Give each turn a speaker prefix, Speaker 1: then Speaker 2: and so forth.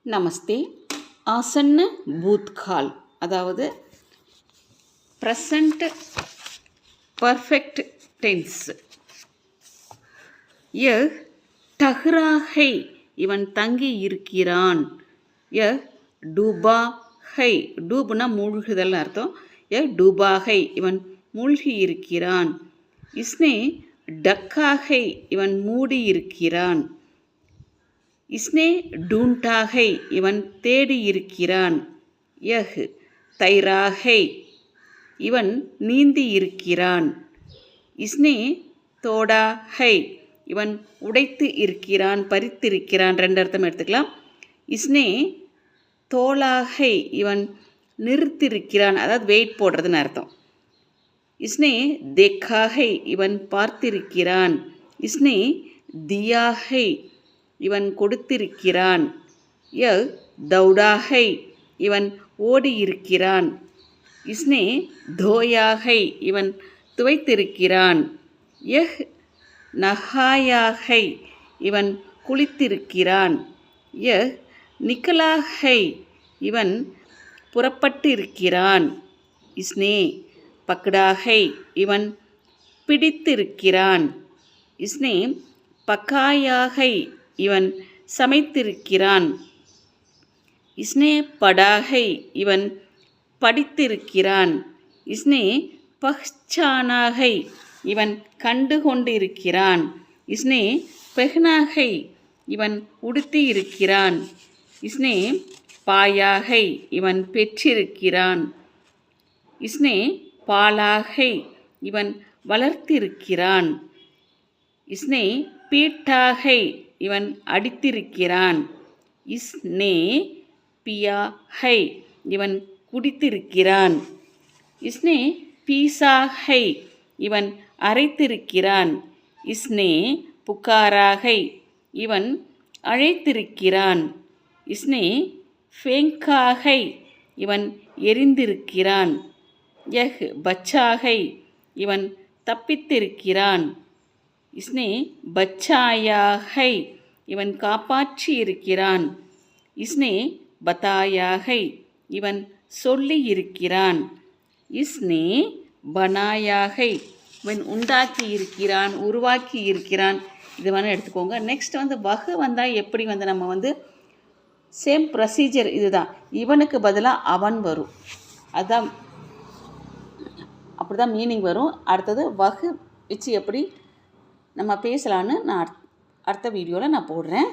Speaker 1: நமஸ்தே. ஆசன்ன பூத்கால், அதாவது present perfect tense. டஹ்ராஹை, இவன் தங்கி இருக்கிறான். டூபாஹை, டூப்னா மூழ்குதல் அர்த்தம். டூபாஹை, இவன் மூழ்கி இருக்கிறான். இஸ்னே டக்காஹை, இவன் மூடி இருக்கிறான். இஸ்னே டூண்டாஹை, இவன் தேடி இருக்கிறான். தைராஹை, இவன் நீந்தி இருக்கிறான். இஸ்னே தோடாஹை, இவன் உடைத்து இருக்கிறான், பறித்திருக்கிறான். ரெண்டு அர்த்தம் எடுத்துக்கலாம். இஸ்னே தோலாஹை, இவன் நிறுத்திருக்கிறான், அதாவது வெயிட் போடுறதுன்னு அர்த்தம். இஸ்னே தேக்காஹை, இவன் பார்த்திருக்கிறான். இஸ்னே தியாஹை, இவன் கொடுத்திருக்கிறான். தௌடாஹை, இவன் ஓடியிருக்கிறான். இஸ்னே தோயாஹை, இவன் துவைத்திருக்கிறான். நஹாயாஹை, இவன் குளித்திருக்கிறான். நிக்கலாஹை, இவன் புறப்பட்டிருக்கிறான். இஸ்னே பக்டாஹை, இவன் பிடித்திருக்கிறான். இஸ்னே பக்காயாஹை, இவன் சமைத்திருக்கிறான். இஸ்னே படாஹை, இவன் படித்திருக்கிறான். இஸ்னே பஹ்சானாஹை, இவன் கண்டு கொண்டிருக்கிறான். இஸ்னே பெஹ்னாஹை, இவன் உடுத்தி இருக்கிறான். இஸ்னே பாயாஹை, இவன் பெற்றிருக்கிறான். இஸ்னே பாலாஹை, இவன் வளர்த்திருக்கிறான். இஸ்னே பீட்டாஹை, இவன் அடித்திருக்கிறான். இஸ்னே பியாஹை, இவன் குடித்திருக்கிறான். இஸ்னே பீசாஹை, இவன் அரைத்திருக்கிறான். இஸ்னே புகாராஹை, இவன் அழைத்திருக்கிறான். இஸ்னே ஃபேங்காஹை, இவன் எரிந்திருக்கிறான். பச்சாஹை, இவன் தப்பித்திருக்கிறான். இஸ்னே பச்சாயாஹை, இவன் காப்பாற்றி இருக்கிறான். இஸ்னே பதாயாஹை, இவன் சொல்லி இருக்கிறான். இஸ்னே பனாயாஹை, இவன் உண்டாக்கி இருக்கிறான், உருவாக்கி இருக்கிறான். இது வேணால் எடுத்துக்கோங்க. நெக்ஸ்ட் வகு வந்தால் எப்படி நம்ம சேம் ப்ரொசீஜர் இதுதான். இவனுக்கு பதிலாக அவன் வரும். அதுதான், அப்படி தான் மீனிங் வரும். அடுத்தது வகு வச்சு எப்படி நம்ம பேசலான்னு நான் அடுத்த வீடியோவில் நான் போடுறேன்.